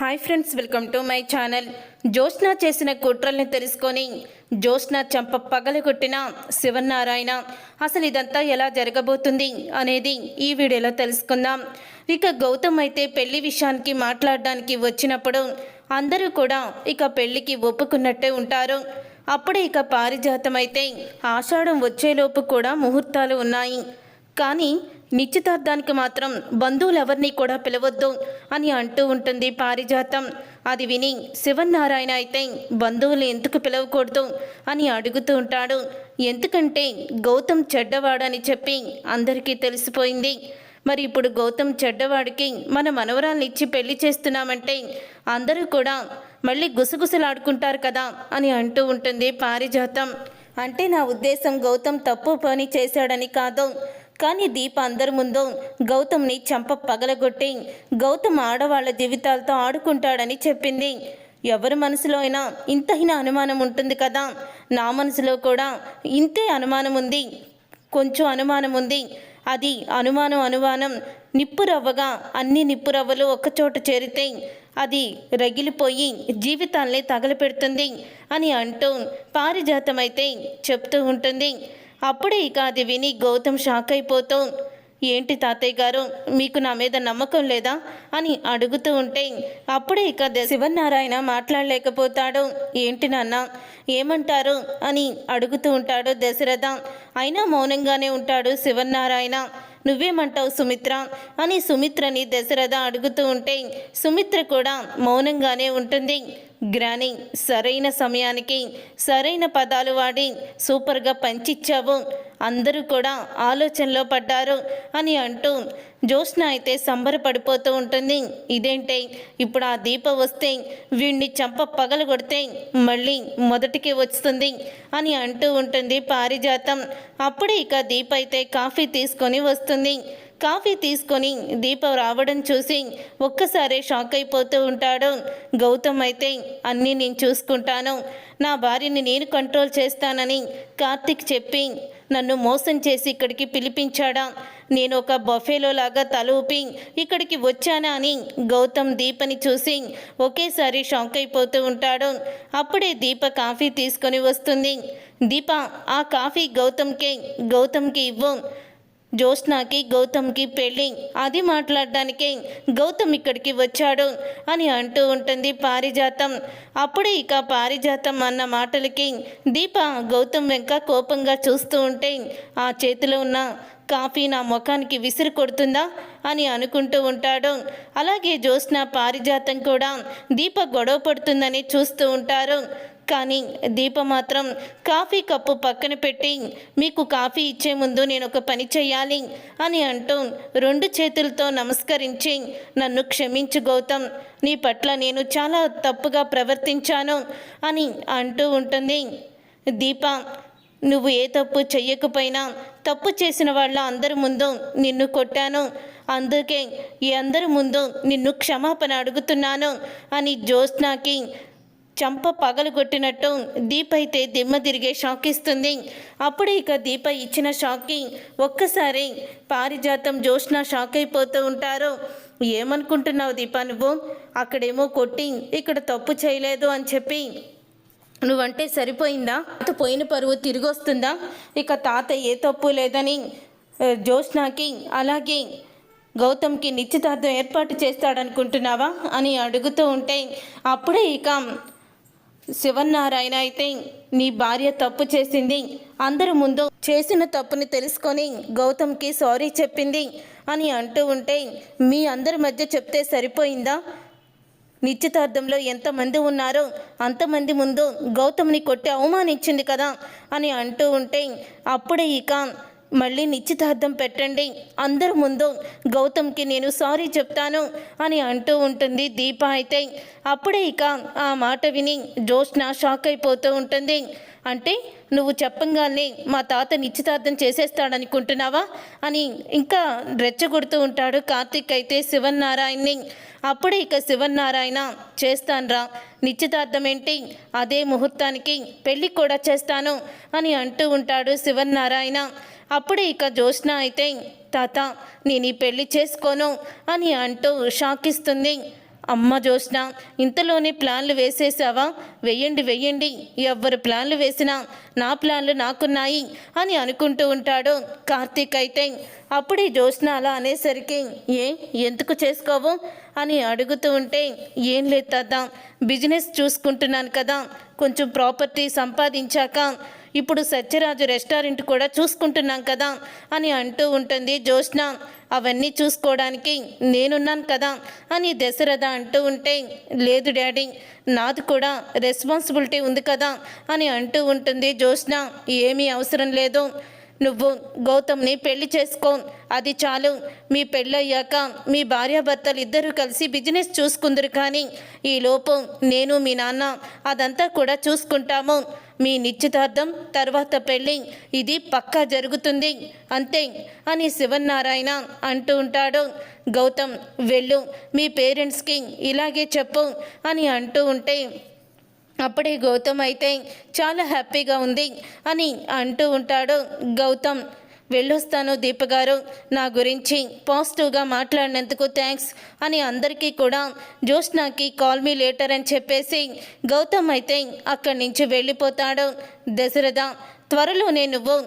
Hi friends, welcome to my channel. Jyotsna చేసిన కుట్రల్ని తెలుసుకొని జ్యోత్స్న చంప పగలగొట్టిన శివనారాయణ అసలు ఇదంతా ఎలా జరగబోతుంది అనేది ఈ వీడియోలో తెలుసుకుందాం. ఇక గౌతమ్ అయితే పెళ్లి విషయానికి మాట్లాడడానికి వచ్చినప్పుడు అందరూ కూడా ఇక పెళ్లికి ఒప్పుకున్నట్టే ఉంటారు. అప్పుడే ఇక పారిజాతం అయితే ఆషాఢం వచ్చేలోపు కూడా ముహూర్తాలు ఉన్నాయి, కానీ నిశ్చితార్థానికి మాత్రం బంధువులెవరినీ కూడా పిలవద్దు అని అంటూ ఉంటుంది పారిజాతం. అది విని శివనారాయణ అయితే బంధువులు ఎందుకు పిలవకూడదు అని అడుగుతూ ఉంటాడు. ఎందుకంటే గౌతమ్ చెడ్డవాడని చెప్పి అందరికీ తెలిసిపోయింది. మరి ఇప్పుడు గౌతమ్ చెడ్డవాడికి మన మనవరాల్ని ఇచ్చి పెళ్లి చేస్తున్నామంటే అందరూ కూడా మళ్ళీ గుసగుసలాడుకుంటారు కదా అని అంటూ ఉంటుంది పారిజాతం. అంటే నా ఉద్దేశం గౌతమ్ తప్పు పని చేశాడని కాదు, కానీ దీప అందరి ముందు గౌతమ్ని చంప పగలగొట్టి గౌతమ్ ఆడవాళ్ల జీవితాలతో ఆడుకుంటాడని చెప్పింది. ఎవరి మనసులో అయినా ఇంతైనా అనుమానం ఉంటుంది కదా, నా మనసులో కూడా ఇంతే అనుమానం ఉంది, కొంచెం అనుమానం ఉంది. అది అనుమానం నిప్పురవ్వగా అన్ని నిప్పురవ్వలు ఒక్కచోట చేరితే అది రగిలిపోయి జీవితాల్ని తగలపెడుతుంది అని అంటూ పారిజాతం అయితే చెప్తూ ఉంటుంది. అప్పుడే ఇక అది విని గౌతమ్ షాక్ అయిపోతూ, ఏంటి తాతయ్య గారు, మీకు నా మీద నమ్మకం లేదా అని అడుగుతూ ఉంటే అప్పుడే ఇక శివనారాయణ మాట్లాడలేకపోతాడు. ఏంటి నాన్న, ఏమంటారు అని అడుగుతూ ఉంటాడు దశరథ. అయినా మౌనంగానే ఉంటాడు శివనారాయణ. నువ్వేమంటావు సుమిత్ర అని సుమిత్రని దశరథ అడుగుతూ ఉంటే సుమిత్ర కూడా మౌనంగానే ఉంటుంది. గ్రాని, సరైన సమయానికి సరైన పదాలు వాడి సూపర్గా పంచిచ్చావు, అందరూ కూడా ఆలోచనలో పడ్డారు అని అంటూ జ్యోత్స్న అయితే సంబరపడిపోతూ ఉంటుంది. ఇదేంటే ఇప్పుడు ఆ దీప వస్తే వీడిని చంప పగలగొడితే మళ్ళీ మొదటికి వస్తుంది అని అంటూ ఉంటుంది పారిజాతం. అప్పుడే ఇక దీప అయితే కాఫీ తీసుకొని వస్తుంది. కాఫీ తీసుకొని దీప రావడం చూసి ఒక్కసారే షాక్ అయిపోతూ ఉంటాడు. గౌతమ్ అయితే అన్నీ నేను చూసుకుంటాను, నా భార్యని నేను కంట్రోల్ చేస్తానని కార్తిక్ చెప్పి నన్ను మోసం చేసి ఇక్కడికి పిలిపించాడా, నేను ఒక బఫేలో లాగా తల ఊపి ఇక్కడికి వచ్చానా అని గౌతమ్ దీపని చూసి ఒకేసారి షాక్ అయిపోతూ ఉంటాడు. అప్పుడే దీప కాఫీ తీసుకొని వస్తుంది. దీప, ఆ కాఫీ గౌతమ్కి ఇవ్వు, జ్యోత్స్నకి గౌతమ్కి పెళ్ళి, అది మాట్లాడడానికే గౌతమ్ ఇక్కడికి వచ్చాడు అని అంటూ ఉంటుంది పారిజాతం. అప్పుడే ఇక పారిజాతం అన్న మాటలకి దీప గౌతమ్ వెంక కోపంగా చూస్తూ ఉంటే ఆ చేతిలో ఉన్న కాఫీ నా ముఖానికి విసిరి కొడుతుందా అని అనుకుంటూ ఉంటాడు. అలాగే జ్యోత్స్న పారిజాతం కూడా దీప గొడవ పడుతుందని చూస్తూ ఉంటారు. కానీ దీప మాత్రం కాఫీ కప్పు పక్కన పెట్టి, మీకు కాఫీ ఇచ్చే ముందు నేను ఒక పని చేయాలి అని అంటూ రెండు చేతులతో నమస్కరించి, నన్ను క్షమించు గౌతమ్, నీ పట్ల నేను చాలా తప్పుగా ప్రవర్తించాను అని అంటూ ఉంటుంది. దీప, నువ్వు ఏ తప్పు చెయ్యకపోయినా తప్పు చేసిన వాళ్ళ అందరి ముందు నిన్ను కొట్టాను, అందుకే ఈ అందరి ముందు నిన్ను క్షమాపణ అడుగుతున్నాను అని జ్యోత్స్నకి చంప పగలగొట్టినట్టు దీప అయితే దిమ్మ తిరిగే షాక్ ఇస్తుంది. అప్పుడే ఇక దీప ఇచ్చిన షాక్కి ఒక్కసారి పారిజాతం జ్యోత్స్న షాక్ అయిపోతూ ఉంటారు. ఏమనుకుంటున్నావు దీప, నువ్వు అక్కడేమో కొట్టి ఇక్కడ తప్పు చేయలేదు అని చెప్పి నువ్వంటే సరిపోయిందా? పోయిన పరువు తిరిగి వస్తుందా? ఇక తాత ఏ తప్పు లేదని జ్యోత్స్నకి అలాగే గౌతమ్కి నిశ్చితార్థం ఏర్పాటు చేస్తాడనుకుంటున్నావా అని అడుగుతూ ఉంటే అప్పుడే ఇక శివనారాయణ అయితే నీ భార్య తప్పు చేసింది, అందరి ముందు చేసిన తప్పుని తెలుసుకొని గౌతమ్కి సారీ చెప్పింది అని అంటూ ఉంటే మీ అందరి మధ్య చెప్తే సరిపోయిందా? నిశ్చితార్థంలో ఎంతమంది ఉన్నారో అంతమంది ముందు గౌతమ్ని కొట్టి అవమానించింది కదా అని అంటూ ఉంటే అప్పుడే ఇక మళ్ళీ నిశ్చితార్థం పెట్టండి, అందరి ముందు గౌతమ్కి నేను సారీ చెప్తాను అని అంటూ ఉంటుంది దీప అయితే. అప్పుడే ఇక ఆ మాట విని జ్యోత్స్న షాక్ అయిపోతూ ఉంటుంది. అంటే నువ్వు చెప్పంగానే మా తాత నిశ్చితార్థం చేసేస్తాడనుకుంటున్నావా అని ఇంకా రెచ్చగొడుతూ ఉంటాడు కార్తిక్ అయితే శివనారాయణని. అప్పుడే ఇక శివనారాయణ, చేస్తాన్రా, నిశ్చితార్థం ఏంటి, అదే ముహూర్తానికి పెళ్ళి కూడా చేస్తాను అని అంటూ ఉంటాడు శివనారాయణ. అప్పుడే ఇక జ్యోత్స్న అయితే తాత నేను ఈ పెళ్లి చేసుకోను అని అంటూ షాక్ ఇస్తుంది. అమ్మ జ్యోత్స్న, ఇంతలోనే ప్లాన్లు వేసేసావా? వెయ్యండి వెయ్యండి, ఎవ్వరు ప్లాన్లు వేసినా నా ప్లాన్లు నాకున్నాయి అని అనుకుంటూ ఉంటాడు కార్తీక్. అయితే అప్పుడే జ్యోత్స్న అలా అనేసరికి ఎందుకు చేసుకోవు అని అడుగుతూ ఉంటే, ఏం లేదు తాత, బిజినెస్ చూసుకుంటున్నాను కదా, కొంచెం ప్రాపర్టీ సంపాదించాక ఇప్పుడు సత్యరాజు రెస్టారెంట్ కూడా చూసుకుంటున్నాం కదా అని అంటూ ఉంటుంది జ్యోత్స్న. అవన్నీ చూసుకోవడానికి నేనున్నాను కదా అని దశరథ అంటూ ఉంటే, లేదు డాడీ, నాది కూడా రెస్పాన్సిబిలిటీ ఉంది కదా అని అంటూ ఉంటుంది జ్యోత్స్న. ఏమీ అవసరం లేదు, నువ్వు గౌతమ్ని పెళ్లి చేసుకో, అది చాలు. మీ పెళ్ళయ్యాక మీ భార్యాభర్తలు ఇద్దరూ కలిసి బిజినెస్ చూసుకుందరు, కానీ ఈలోపు నేను మీ నాన్న అదంతా కూడా చూసుకుంటాము. మీ నిశ్చితార్థం తర్వాత పెళ్ళి, ఇది పక్కా జరుగుతుంది అంతే అని శివనారాయణ అంటూ ఉంటాడు. గౌతమ్, వెళ్ళు, మీ పేరెంట్స్కి ఇలాగే చెప్పు అని అంటూ ఉంటే, అప్పుడే గౌతమ్ అయితే చాలా హ్యాపీగా ఉంది అని అంటూ ఉంటాడు. గౌతమ్, వెళ్ళొస్తాను దీపగారు, నా గురించి పాజిటివ్గా మాట్లాడినందుకు థ్యాంక్స్ అని అందరికీ కూడా జ్యోత్స్నకి కాల్ మీ లేటర్ అని చెప్పేసి గౌతమ్ అయితే అక్కడి నుంచి వెళ్ళిపోతాడు. దశరథ, త్వరలోనే నువ్వు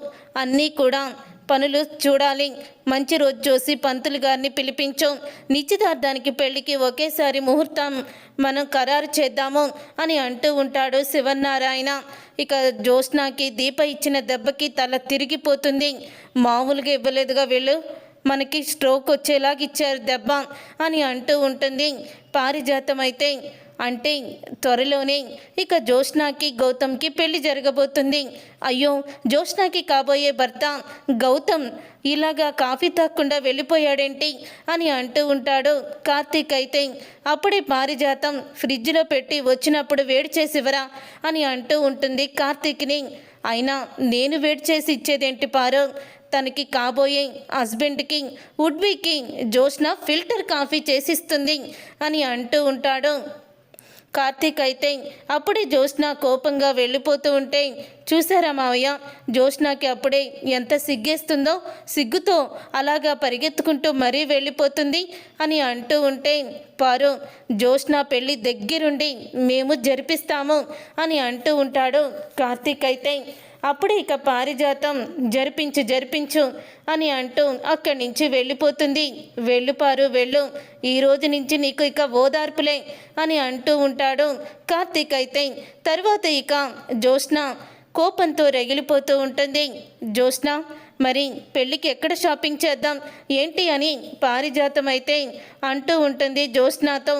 అన్నీ కూడా పనులు చూడాలి, మంచి రోజు చూసి పంతులు గారిని పిలిపించు, నిశ్చితార్థానికి పెళ్లికి ఒకేసారి ముహూర్తం మనం ఖరారు చేద్దాము అని అంటూ ఉంటాడు శివనారాయణ. ఇక జ్యోత్స్నకి దీప ఇచ్చిన దెబ్బకి తల తిరిగిపోతుంది. మామూలుగా ఇవ్వలేదుగా వీళ్ళు, మనకి స్ట్రోక్ వచ్చేలాగా ఇచ్చారు దెబ్బ అని అంటూ ఉంటుంది. పారిజాతం అయితే, అంటే త్వరలోనే ఇక జ్యోత్స్నకి గౌతమ్కి పెళ్లి జరగబోతుంది. అయ్యో, జ్యోత్స్నకి కాబోయే భర్త గౌతమ్ ఇలాగా కాఫీ తాగకుండా వెళ్ళిపోయాడేంటి అని అంటూ ఉంటాడు కార్తీక్. అయితే అప్పుడే పారిజాతం ఫ్రిడ్జ్లో పెట్టి వచ్చినప్పుడు వేడి చేసివరా అని అంటూ ఉంటుంది కార్తీక్ని. అయినా నేను వేడి చేసి ఇచ్చేదేంటి పారు, తనకి కాబోయే హస్బెండ్కి వుడ్బీకి జ్యోత్స్న ఫిల్టర్ కాఫీ చేసిస్తుంది అని అంటూ ఉంటాడు కార్తీక్. అయితే అప్పుడే జ్యోత్స్న కోపంగా వెళ్ళిపోతూ ఉంటే, చూసారా మావయ్య, జ్యోత్స్నకి అప్పుడే ఎంత సిగ్గేస్తుందో, సిగ్గుతో అలాగా పరిగెత్తుకుంటూ మరీ వెళ్ళిపోతుంది అని అంటూ ఉంటే, పారు, జ్యోత్స్న పెళ్ళి దగ్గరుండి మేము జరిపిస్తాము అని అంటూ ఉంటాడు కార్తీక్. అయితే అప్పుడే ఇక పారిజాతం జరిపించు అని అంటూ అక్కడి నుంచి వెళ్ళిపోతుంది. వెళ్ళు పారు, వెళ్ళు, ఈ రోజు నుంచి నీకు ఇక ఓదార్పులే అని అంటూ ఉంటాడు కార్తీక్. అయితే తర్వాత ఇక జ్యోత్స్న కోపంతో రగిలిపోతూ ఉంటుంది. జ్యోత్స్న, మరి పెళ్ళికి ఎక్కడ షాపింగ్ చేద్దాం ఏంటి అని పారిజాతం అయితే అంటూ ఉంటుంది జ్యోత్స్నతో.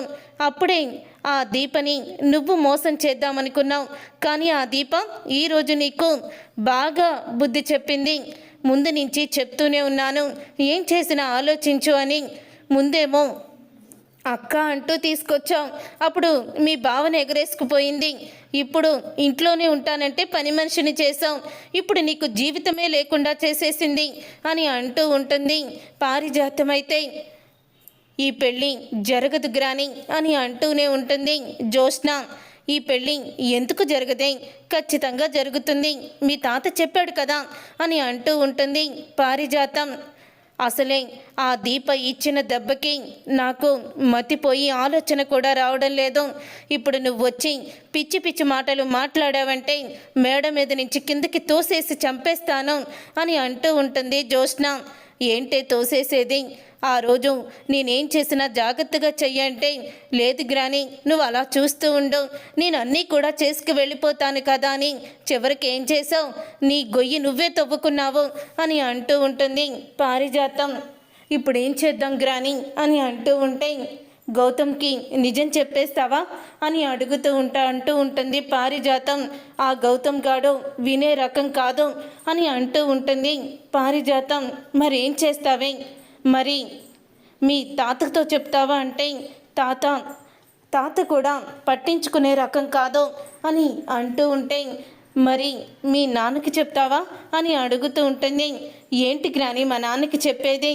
అప్పుడే ఆ దీపని నువ్వు మోసం చేద్దామనుకున్నావు, కానీ ఆ దీప ఈరోజు నీకు బాగా బుద్ధి చెప్పింది. ముందు నుంచి చెప్తూనే ఉన్నాను, ఏం చేసినా ఆలోచించు అని. ముందేమో అక్క అంటూ తీసుకొచ్చాం, అప్పుడు మీ భావన ఎగరేసుకుపోయింది. ఇప్పుడు ఇంట్లోనే ఉంటానంటే పని మనిషిని చేసాం, ఇప్పుడు నీకు జీవితమే లేకుండా చేసేసింది అని అంటూ ఉంటుంది పారిజాతం. అయితే ఈ పెళ్ళి జరగదు గ్రాని అని అంటూనే ఉంటుంది జ్యోత్స్న. ఈ పెళ్ళి ఎందుకు జరగదే, ఖచ్చితంగా జరుగుతుంది, మీ తాత చెప్పాడు కదా అని అంటూ ఉంటుంది పారిజాతం. అసలే ఆ దీప ఇచ్చిన దెబ్బకి నాకు మతిపోయి ఆలోచన కూడా రావడం లేదు. ఇప్పుడు నువ్వు వచ్చి పిచ్చి పిచ్చి మాటలు మాట్లాడావంటే మేడ మీద నుంచి కిందకి తోసేసి చంపేస్తాను అని అంటూ ఉంటుంది జ్యోత్స్న. ఏంటే తోసేసేది, ఆ రోజు నేనేం చేసినా జాగ్రత్తగా చెయ్యంటే, లేదు గ్రాని, నువ్వు అలా చూస్తూ ఉండు, నేను అన్నీ కూడా చేసుకు వెళ్ళిపోతాను కదా అని చివరికి ఏం చేసావు, నీ గొయ్యి నువ్వే తవ్వుకున్నావు అని అంటూ ఉంటుంది పారిజాతం. ఇప్పుడు ఏం చేద్దాం గ్రాని అని అంటూ ఉంటే, గౌతమ్కి నిజం చెప్పేస్తావా అని అంటూ ఉంటుంది పారిజాతం. ఆ గౌతమ్ గాడు వినే రకం కాదు అని అంటూ ఉంటుంది పారిజాతం. మరేం చేస్తావే, మరి మీ తాతతో చెప్తావా అంటే, తాత కూడా పట్టించుకునే రకం కాదు అని అంటూ ఉంటే, మరి మీ నాన్నకి చెప్తావా అని అడుగుతూ ఉంటుంది. ఏంటి గ్రాని మా నాన్నకి చెప్పేది,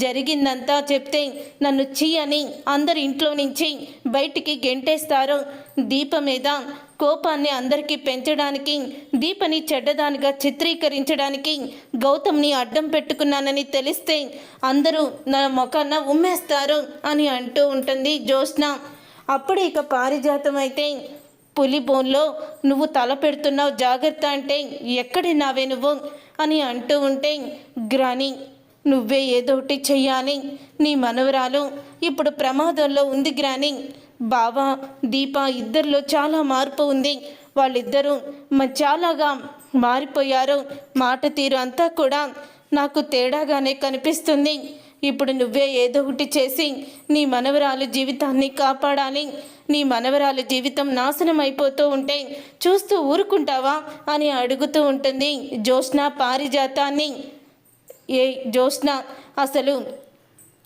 జరిగిందంతా చెప్తే నన్ను చీ అని అందరు ఇంట్లో నుంచి బయటికి గెంటేస్తారు. దీప మీద కోపాన్ని అందరికీ పెంచడానికి, దీపని చెడ్డదానిగా చిత్రీకరించడానికి గౌతమ్ని అడ్డం పెట్టుకున్నానని తెలిస్తే అందరూ నా ముఖాన ఉమ్మేస్తారు అని అంటూ ఉంటుంది జ్యోత్స్న. అప్పుడు ఇక పారిజాతం అయితే పులి బోన్లో నువ్వు తల పెడుతున్నావు జాగ్రత్త అంటే ఎక్కడిన్నావే నువ్వు అని అంటూ ఉంటే గ్రాని నువ్వే ఏదో ఒకటి చెయ్యాలి, నీ మనవరాలు ఇప్పుడు ప్రమాదంలో ఉంది గ్రాని. బావ దీప ఇద్దరిలో చాలా మార్పు ఉంది, వాళ్ళిద్దరూ చాలాగా మారిపోయారు, మాట తీరు అంతా కూడా నాకు తేడాగానే కనిపిస్తుంది. ఇప్పుడు నువ్వే ఏదో ఒకటి చేసి నీ మనవరాలు జీవితాన్ని కాపాడాలి, నీ మనవరాలు జీవితం నాశనం అయిపోతూ ఉంటే చూస్తూ ఊరుకుంటావా అని అడుగుతూ ఉంటుంది జ్యోత్స్న పారిజాతాన్ని. ఏ జ్యోత్స్న, అసలు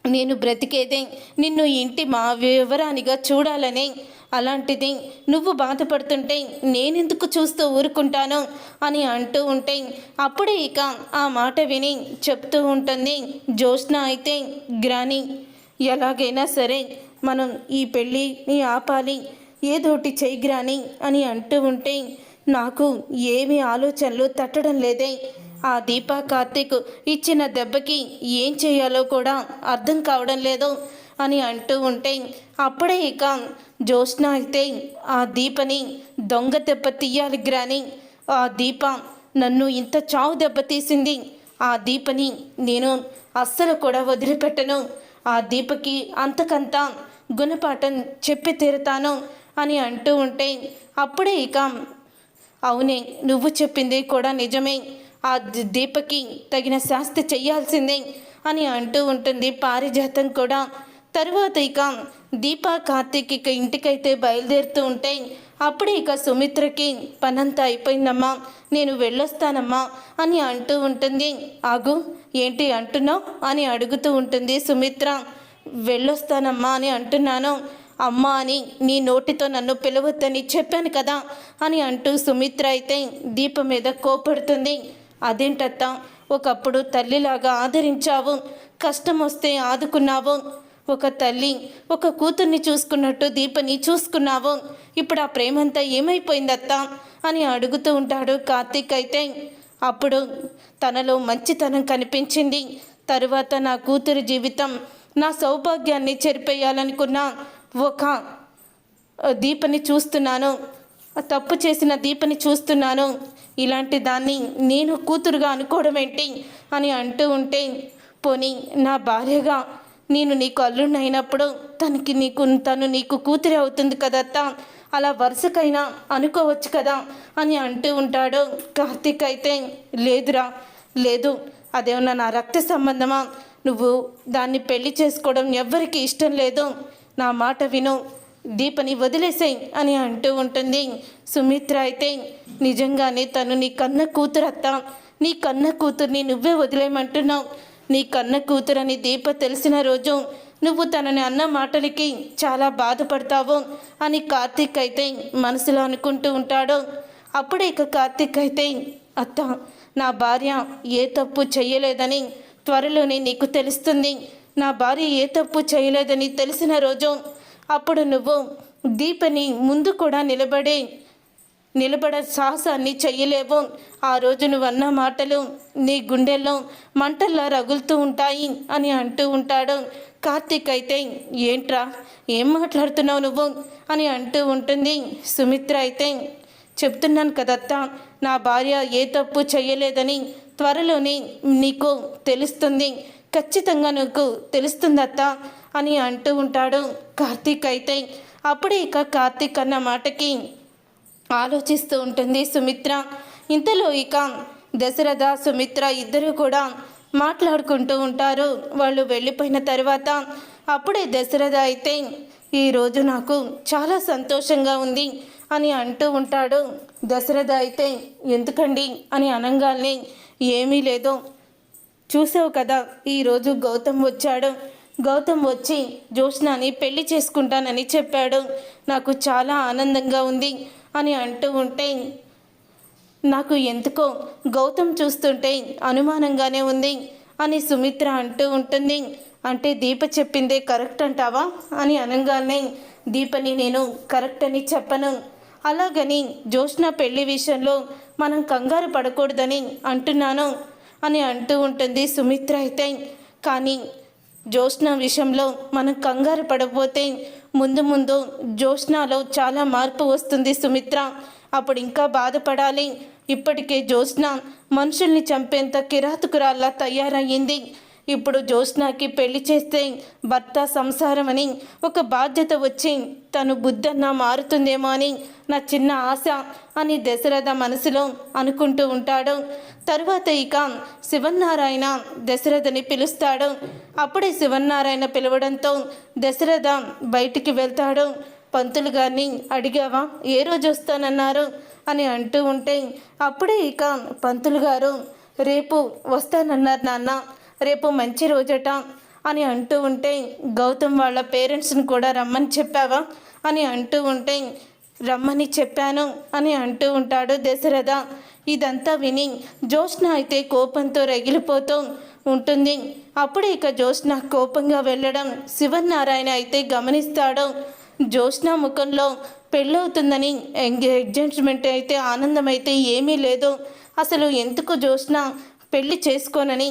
నేను బ్రతికేదే నిన్ను ఇంటి మా వివరానిగా చూడాలని, అలాంటిది నువ్వు బాధపడుతుంటే నేనెందుకు చూస్తూ ఊరుకుంటాను అని అంటూ ఉంటే అప్పుడే ఇక ఆ మాట విని చెప్తూ ఉంటుంది జ్యోత్స్న అయితే గ్రాని ఎలాగైనా సరే మనం ఈ పెళ్ళి ఆపాలి, ఏదోటి చెయ్యి గ్రాని అని అంటూ ఉంటే నాకు ఏమీ ఆలోచనలు తట్టడం లేదే. ఆ దీపా కార్తీక్ ఇచ్చిన దెబ్బకి ఏం చేయాలో కూడా అర్థం కావడం లేదు అని అంటూ ఉంటే అప్పుడే ఇక జ్యోత్స్న అయితే ఆ దీపని దొంగ దెబ్బ తీయాలి గ్రాని. ఆ దీప నన్ను ఇంత చావు దెబ్బ తీసింది, ఆ దీపని నేను అస్సలు కూడా వదిలిపెట్టను, ఆ దీపకి అంతకంతా గుణపాఠం చెప్పి తీరుతాను అని అంటూ ఉంటే అప్పుడే ఇక అవునే నువ్వు చెప్పింది కూడా నిజమే, ఆ దీపకి తగిన శాస్తి చెయ్యాల్సిందే అని అంటూ ఉంటుంది పారిజాతం కూడా. తరువాత ఇక దీప కార్తీక్ ఇక ఇంటికైతే బయలుదేరుతూ ఉంటే అప్పుడే ఇక సుమిత్రకి పనంతా అయిపోయిందమ్మా, నేను వెళ్ళొస్తానమ్మా అని అంటూ ఉంటుంది. ఆగు, ఏంటి అంటున్నావు అని అడుగుతూ ఉంటుంది సుమిత్ర. వెళ్ళొస్తానమ్మా అని అంటున్నాను, అమ్మ అని నీ నోటితో నన్ను పిలవద్దని చెప్పాను కదా అని అంటూ సుమిత్ర అయితే దీప మీద కోపడుతుంది. అదేంటత్తా, ఒకప్పుడు తల్లిలాగా ఆదరించావు, కష్టం వస్తే ఆదుకున్నావు, ఒక తల్లి ఒక కూతుర్ని చూసుకున్నట్టు దీపని చూసుకున్నావు, ఇప్పుడు ఆ ప్రేమంతా ఏమైపోయిందత్తా అని అడుగుతూ ఉంటాడు కార్తీక్ అయితే. అప్పుడు తనలో మంచితనం కనిపించింది, తరువాత నా కూతురి జీవితం నా సౌభాగ్యాన్ని చెరిపేయాలనుకున్న ఒక దీపని చూస్తున్నాను, తప్పు చేసిన దీపని చూస్తున్నాను, ఇలాంటి దాన్ని నేను కూతురుగా అనుకోవడం ఏంటి అని అంటూ ఉంటే పోనీ నా భార్యగా నేను నీకు అల్లుడిని అయినప్పుడు తను నీకు కూతురే అవుతుంది కదత్తా, అలా వరుసకైనా అనుకోవచ్చు కదా అని అంటూ ఉంటాడు కార్తీక్ అయితే. లేదురా, లేదు, అదేమన్నా నా రక్త సంబంధమా, నువ్వు దాన్ని పెళ్లి చేసుకోవడం ఎవ్వరికి ఇష్టం లేదు, నా మాట విను, దీపని వదిలేసేయి అని అంటూ ఉంటుంది సుమిత్ర అయితే. నిజంగానే తను నీ కన్న కూతురు అత్త, నీ కన్న కూతుర్ని నువ్వే వదిలేయమంటున్నావు, నీ కన్న కూతురని దీప తెలిసిన రోజు నువ్వు తనని అన్న మాటలకి చాలా బాధపడతావు అని కార్తీక్ అయితే మనసులో అనుకుంటూ ఉంటాడు. అప్పుడే ఇక కార్తీక్ అయితే అత్త, నా భార్య ఏ తప్పు చెయ్యలేదని త్వరలోనే నీకు తెలుస్తుంది, నా భార్య ఏ తప్పు చేయలేదని తెలిసిన రోజు అప్పుడు నువ్వు దీపని ముందు కూడా నిలబడ సాహసాన్ని చెయ్యలేవు, ఆ రోజు నువ్వన్న మాటలు నీ గుండెల్లో మంటల్లా రగులుతూ ఉంటాయి అని అంటూ ఉంటాడు కార్తీక్ అయితే. ఏంట్రా, ఏం మాట్లాడుతున్నావు నువ్వు అని అంటూ ఉంటుంది సుమిత్ర అయితే. చెప్తున్నాను కదత్తా, నా భార్య ఏ తప్పు చెయ్యలేదని త్వరలోనే నీకు తెలుస్తుంది, ఖచ్చితంగా నీకు తెలుస్తుందత్తా అని అంటూ ఉంటాడు కార్తీక్ అయితే. అప్పుడే ఇక కార్తీక్ అన్న మాటకి ఆలోచిస్తూ ఉంటుంది సుమిత్ర. ఇంతలో ఇక దశరథ సుమిత్ర ఇద్దరు కూడా మాట్లాడుకుంటూ ఉంటారు. వాళ్ళు వెళ్ళిపోయిన తర్వాత అప్పుడే దశరథ అయితే ఈరోజు నాకు చాలా సంతోషంగా ఉంది అని అంటూ ఉంటాడు. దశరథ అయితే ఎందుకండి అని అనగానే ఏమీ లేదు, చూసావు కదా ఈరోజు గౌతమ్ వచ్చాడు, గౌతమ్ వచ్చి జ్యోత్స్నని పెళ్లి చేసుకుంటానని చెప్పాడు, నాకు చాలా ఆనందంగా ఉంది అని అంటూ ఉంటే నాకు ఎందుకో గౌతమ్ చూస్తుంటే అనుమానంగానే ఉంది అని సుమిత్ర అంటూ ఉంటుంది. అంటే దీప చెప్పిందే కరెక్ట్ అంటావా అని అనగానే దీపని నేను కరెక్ట్ అని చెప్పను, అలాగని జ్యోత్స్న పెళ్లి విషయంలో మనం కంగారు పడకూడదని అంటున్నాను అని అంటూ ఉంటుంది సుమిత్ర అయితే. కానీ జ్యోత్స్న విషయంలో మనం కంగారు పడకపోతే ముందు ముందు జ్యోత్స్నాలో చాలా మార్పు వస్తుంది సుమిత్ర. అప్పుడు ఇంకా బాధపడాలి. ఇప్పటికే జ్యోత్స్న మనుషుల్ని చంపేంత కిరాతకురాల్లా తయారయ్యింది. ఇప్పుడు జ్యోత్స్నాకి పెళ్లి చేస్తే భర్త సంసారం అని ఒక బాధ్యత వచ్చి తను బుద్ధన్నా మారుతుందేమో అని నా చిన్న ఆశ అని దశరథ మనసులో అనుకుంటూ ఉంటాడు. తరువాత ఇక శివన్నారాయణ దశరథని పిలుస్తాడు. అప్పుడే శివన్నారాయణ పిలవడంతో దశరథ బయటికి వెళ్తాడు. పంతులు గారిని అడిగావా, ఏ రోజు వస్తానన్నారు అని అంటూ ఉంటే అప్పుడే ఇక పంతులు గారు రేపు వస్తానన్నారు నాన్న, రేపు మంచి రోజట అని అంటూ ఉంటే గౌతమ్ వాళ్ళ పేరెంట్స్ని కూడా రమ్మని చెప్పావా అని అంటూ ఉంటే రమ్మని చెప్పాను అని అంటూ ఉంటాడు దశరథ. ఇదంతా విని జ్యోత్స్న అయితే కోపంతో రగిలిపోతూ ఉంటుంది. అప్పుడే ఇక జ్యోత్స్న కోపంగా వెళ్ళడం శివనారాయణ అయితే గమనిస్తాడు. జ్యోత్స్న ముఖంలో పెళ్ళవుతుందని ఎంగేజ్మెంట్ అయితే ఆనందం అయితే ఏమీ లేదు. అసలు ఎందుకు జ్యోత్స్న పెళ్ళి చేసుకోనని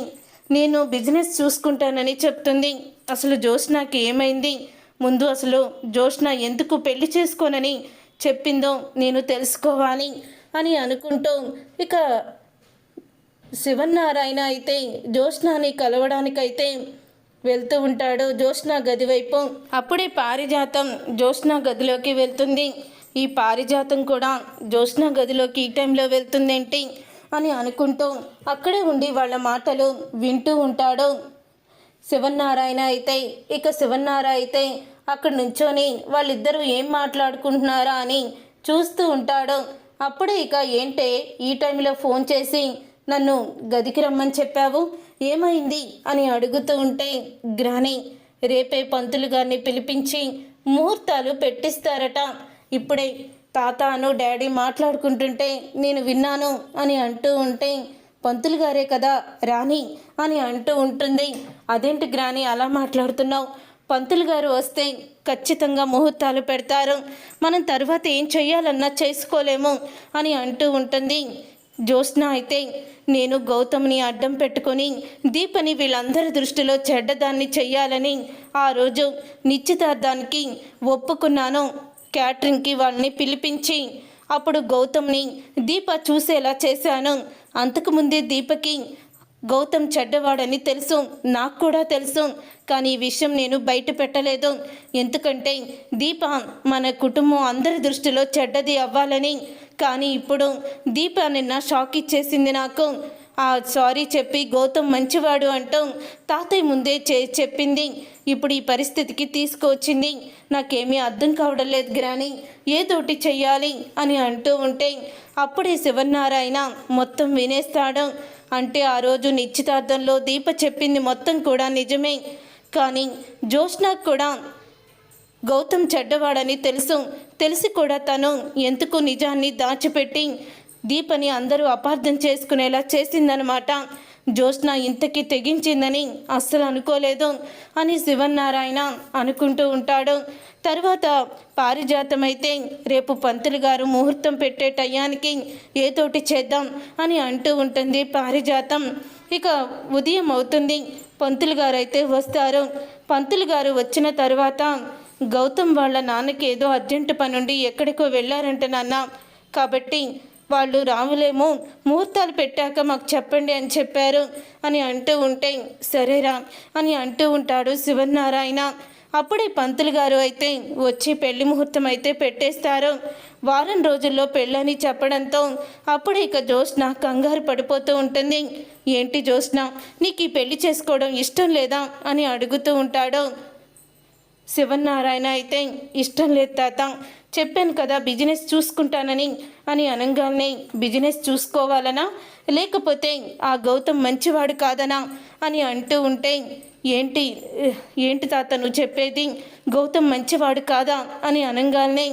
నేను బిజినెస్ చూసుకుంటానని చెప్తుంది. అసలు జ్యోత్స్నకి ఏమైంది, ముందు అసలు జ్యోత్స్న ఎందుకు పెళ్లి చేసుకోనని చెప్పిందో నేను తెలుసుకోవాలి అని అనుకుంటూ ఇక శివనారాయణ అయితే జ్యోత్స్నని కలవడానికైతే వెళ్తూ ఉంటాడు జ్యోత్స్న గది వైపు. అప్పుడే పారిజాతం జ్యోత్స్న గదిలోకి వెళ్తుంది. ఈ పారిజాతం కూడా జ్యోత్స్న గదిలోకి ఈ టైంలో వెళ్తుందేంటి అని అనుకుంటూ అక్కడే ఉండి వాళ్ళ మాటలు వింటూ ఉంటాడు శివనారాయణ అయితే. ఇక శివనారాయణ అయితే అక్కడ నుంచొని వాళ్ళిద్దరూ ఏం మాట్లాడుకుంటున్నారా అని చూస్తూ ఉంటాడు. అప్పుడే ఇక ఏంటే ఈ టైంలో ఫోన్ చేసి నన్ను గదికి రమ్మని చెప్పావు, ఏమైంది అని అడుగుతూ ఉంటే గ్రాని రేపే పంతులు గారిని పిలిపించి ముహూర్తాలు పెట్టిస్తారట. ఇప్పుడే తాతను డాడీ మాట్లాడుకుంటుంటే నేను విన్నాను అని అంటూ ఉంటే పంతులు గారే కదా రాణి అని అంటూ ఉంటుంది. అదేంటి గ్రాని అలా మాట్లాడుతున్నావు, పంతులు గారు వస్తే ఖచ్చితంగా ముహూర్తాలు పెడతారు, మనం తర్వాత ఏం చెయ్యాలన్నా చేసుకోలేము అని అంటూ ఉంటుంది. జ్యోత్స్న అయితే నేను గౌతమ్ని అడ్డం పెట్టుకొని దీపని వీళ్ళందరి దృష్టిలో చెడ్డదాన్ని చెయ్యాలని ఆ రోజు నిశ్చితార్థానికి ఒప్పుకున్నాను. క్యాటరింగ్కి వాళ్ళని పిలిపించి అప్పుడు గౌతమ్ని దీప చూసేలా చేశాను. అంతకుముందే దీపకి గౌతమ్ చెడ్డవాడని తెలుసు, నాకు కూడా తెలుసు. కానీ ఈ విషయం నేను బయట పెట్టలేదు. ఎందుకంటే దీప మన కుటుంబం అందరి దృష్టిలో చెడ్డది అవ్వాలని. కానీ ఇప్పుడు దీప నిన్న షాక్ ఇచ్చేసింది నాకు. ఆ సారీ చెప్పి గౌతమ్ మంచివాడు అంటూ తాతయ్య ముందే చెప్పింది. ఇప్పుడు ఈ పరిస్థితికి తీసుకువచ్చింది. నాకేమీ అర్థం కావడం లేదు గ్రాని, ఏదోటి చెయ్యాలి అని అంటూ ఉంటే అప్పుడే శివనారాయణ మొత్తం వినేస్తాడు. అంటే ఆ రోజు నిశ్చితార్థంలో దీప చెప్పింది మొత్తం కూడా నిజమే. కానీ జ్యోత్స్నకు కూడా గౌతమ్ చెడ్డవాడని తెలిసి కూడా తను ఎందుకు నిజాన్ని దాచిపెట్టి దీపని అందరూ అపార్థం చేసుకునేలా చేసిందనమాట. జ్యోత్స్న ఇంతకీ తెగించిందని అస్సలు అనుకోలేదు అని శివనారాయణ అనుకుంటూ ఉంటాడు. తర్వాత పారిజాతం అయితే రేపు పంతులు గారు ముహూర్తం పెట్టే టయానికి ఏతోటి చేద్దాం అని అంటూ ఉంటుంది పారిజాతం. ఇక ఉదయం అవుతుంది, పంతులు గారు అయితే వస్తారు. పంతులు గారు వచ్చిన తర్వాత గౌతమ్ వాళ్ళ నాన్నకి ఏదో అర్జెంటు పనుండి ఎక్కడికో వెళ్ళారంట నాన్న, కాబట్టి వాళ్ళు రావులేమో, ముహూర్తాలు పెట్టాక మాకు చెప్పండి అని చెప్పారు అని అంటూ ఉంటే సరేరా అని అంటూ ఉంటాడు శివనారాయణ. అప్పుడే పంతులు గారు అయితే వచ్చి పెళ్లి ముహూర్తం అయితే పెట్టేస్తారు. వారం రోజుల్లో పెళ్ళని చెప్పడంతో అప్పుడే ఇక జ్యోత్స్న కంగారు పడిపోతూ ఉంటుంది. ఏంటి జ్యోత్స్న, నీకు ఈ పెళ్లి చేసుకోవడం ఇష్టం లేదా అని అడుగుతూ ఉంటాడు. శివనారాయణ అయితే ఇష్టం లేదు తాత, చెప్పాను కదా బిజినెస్ చూసుకుంటానని అని అనగానే బిజినెస్ చూసుకోవాలనా లేకపోతే ఆ గౌతమ్ మంచివాడు కాదనా అని అంటూ ఉంటే ఏంటి తాత నువ్వు చెప్పేది, గౌతమ్ మంచివాడు కాదా అని అనగానే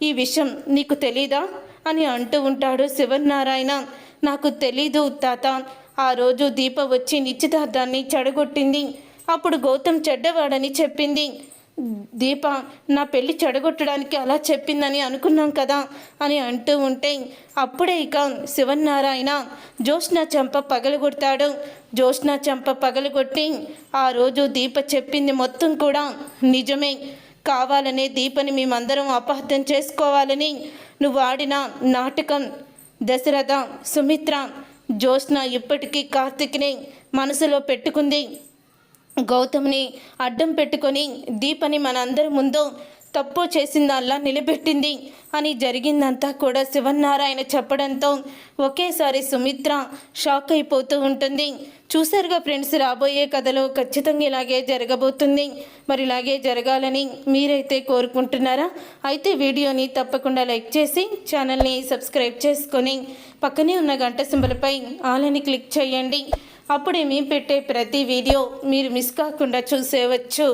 ఈ విషయం నీకు తెలీదా అని అంటూ ఉంటాడు శివనారాయణ. నాకు తెలీదు తాత, ఆ రోజు దీప వచ్చి నిశ్చితార్థాన్ని చెడగొట్టింది, అప్పుడు గౌతమ్ చెడ్డవాడని చెప్పింది. దీప నా పెళ్ళి చెడగొట్టడానికి అలా చెప్పిందని అనుకున్నాం కదా అని అంటూ ఉంటే అప్పుడే ఇక శివనారాయణ జ్యోత్స్న చెంప పగలగొడతాడు. జ్యోత్స్న చెంప పగలగొట్టి ఆ రోజు దీప చెప్పింది మొత్తం కూడా నిజమే, కావాలనే దీపని మేమందరం అపార్థం చేసుకోవాలని నువ్వు ఆడిన నాటకం. దశరథ, సుమిత్ర, జ్యోత్స్న ఇప్పటికీ కార్తిక్ని మనసులో పెట్టుకుంది. గౌతమ్ని అడ్డం పెట్టుకొని దీపని మనందరి ముందు తప్పు చేసిందల్లా నిలబెట్టింది అని జరిగిందంతా కూడా శివనారాయణ చెప్పడంతో ఒకేసారి సుమిత్ర షాక్ అయిపోతూ ఉంటుంది. చూసారుగా ఫ్రెండ్స్, రాబోయే కథలో ఖచ్చితంగా ఇలాగే జరగబోతుంది. మరి ఇలాగే జరగాలని మీరైతే కోరుకుంటున్నారా? అయితే వీడియోని తప్పకుండా లైక్ చేసి ఛానల్ని సబ్స్క్రైబ్ చేసుకొని పక్కనే ఉన్న గంట సింబల్పై ఆల్ అని క్లిక్ చేయండి. అప్పుడే మేము పెట్టే ప్రతి వీడియో మీరు మిస్ కాకుండా చూసేవచ్చు.